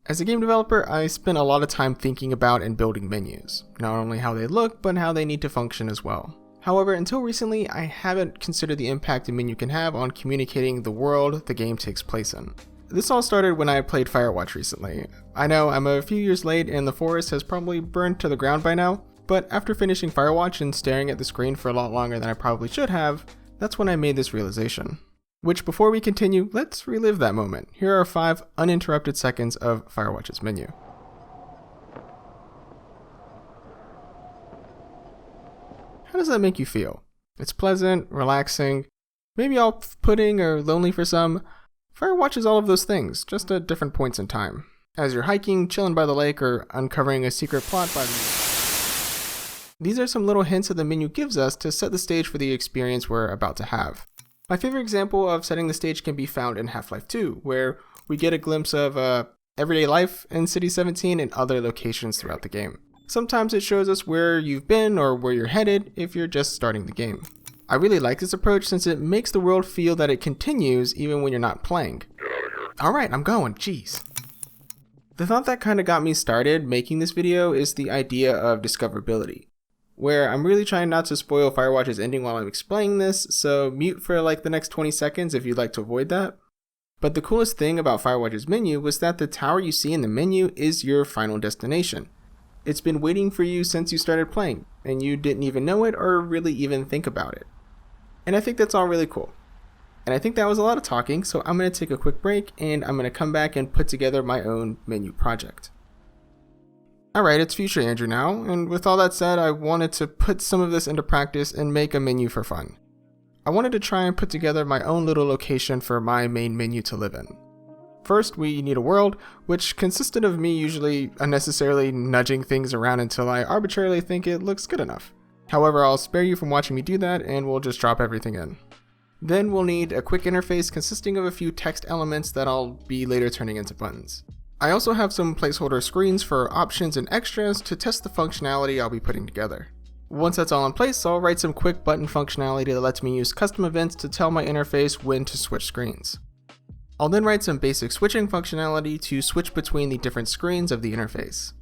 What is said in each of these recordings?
As a game developer, I spend a lot of time thinking about and building menus, not only how they look, but how they need to function as well. However, until recently, I haven't considered the impact a menu can have on communicating the world the game takes place in. This all started when I played Firewatch recently. I know I'm a few years late and the forest has probably burned to the ground by now, but after finishing Firewatch and staring at the screen for a lot longer than I probably should have, that's when I made this realization. Which, before we continue, let's relive that moment. Here are 5 uninterrupted seconds of Firewatch's menu. How does that make you feel? It's pleasant, relaxing, maybe off-putting or lonely for some. Firewatch is all of those things, just at different points in time. As you're hiking, chilling by the lake, or uncovering a secret plot by the... These are some little hints that the menu gives us to set the stage for the experience we're about to have. My favorite example of setting the stage can be found in Half-Life 2, where we get a glimpse of everyday life in City 17 and other locations throughout the game. Sometimes it shows us where you've been or where you're headed if you're just starting the game. I really like this approach since it makes the world feel that it continues even when you're not playing. Alright, I'm going, jeez. The thought that kind of got me started making this video is the idea of discoverability, where I'm really trying not to spoil Firewatch's ending while I'm explaining this, so mute for like the next 20 seconds if you'd like to avoid that. But the coolest thing about Firewatch's menu was that the tower you see in the menu is your final destination. It's been waiting for you since you started playing, and you didn't even know it or really even think about it. And I think that's all really cool. And I think that was a lot of talking, so I'm going to take a quick break and I'm going to come back and put together my own menu project. Alright, it's Future Andrew now, and with all that said, I wanted to put some of this into practice and make a menu for fun. I wanted to try and put together my own little location for my main menu to live in. First, we need a world, which consisted of me usually unnecessarily nudging things around until I arbitrarily think it looks good enough. However, I'll spare you from watching me do that, and we'll just drop everything in. Then we'll need a quick interface consisting of a few text elements that I'll be later turning into buttons. I also have some placeholder screens for options and extras to test the functionality I'll be putting together. Once that's all in place, I'll write some quick button functionality that lets me use custom events to tell my interface when to switch screens. I'll then write some basic switching functionality to switch between the different screens of the interface.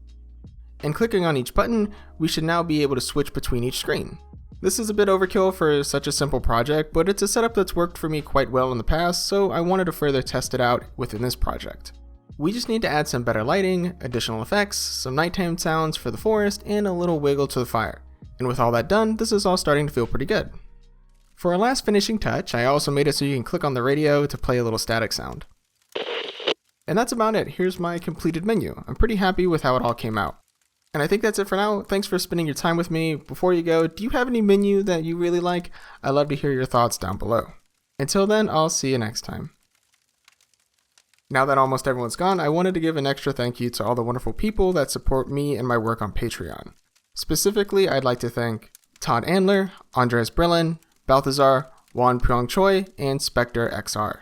And clicking on each button, we should now be able to switch between each screen. This is a bit overkill for such a simple project, but it's a setup that's worked for me quite well in the past, so I wanted to further test it out within this project. We just need to add some better lighting, additional effects, some nighttime sounds for the forest, and a little wiggle to the fire. And with all that done, this is all starting to feel pretty good. For our last finishing touch, I also made it so you can click on the radio to play a little static sound. And that's about it. Here's my completed menu. I'm pretty happy with how it all came out. And I think that's it for now. Thanks for spending your time with me. Before you go, do you have any menu that you really like? I'd love to hear your thoughts down below. Until then, I'll see you next time. Now that almost everyone's gone, I wanted to give an extra thank you to all the wonderful people that support me and my work on Patreon. Specifically, I'd like to thank Todd Andler, Andres Brillin, Balthazar, Juan Pyong Choi, and Spectre XR.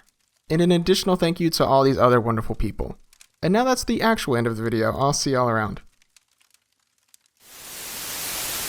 And an additional thank you to all these other wonderful people. And now that's the actual end of the video. I'll see y'all around.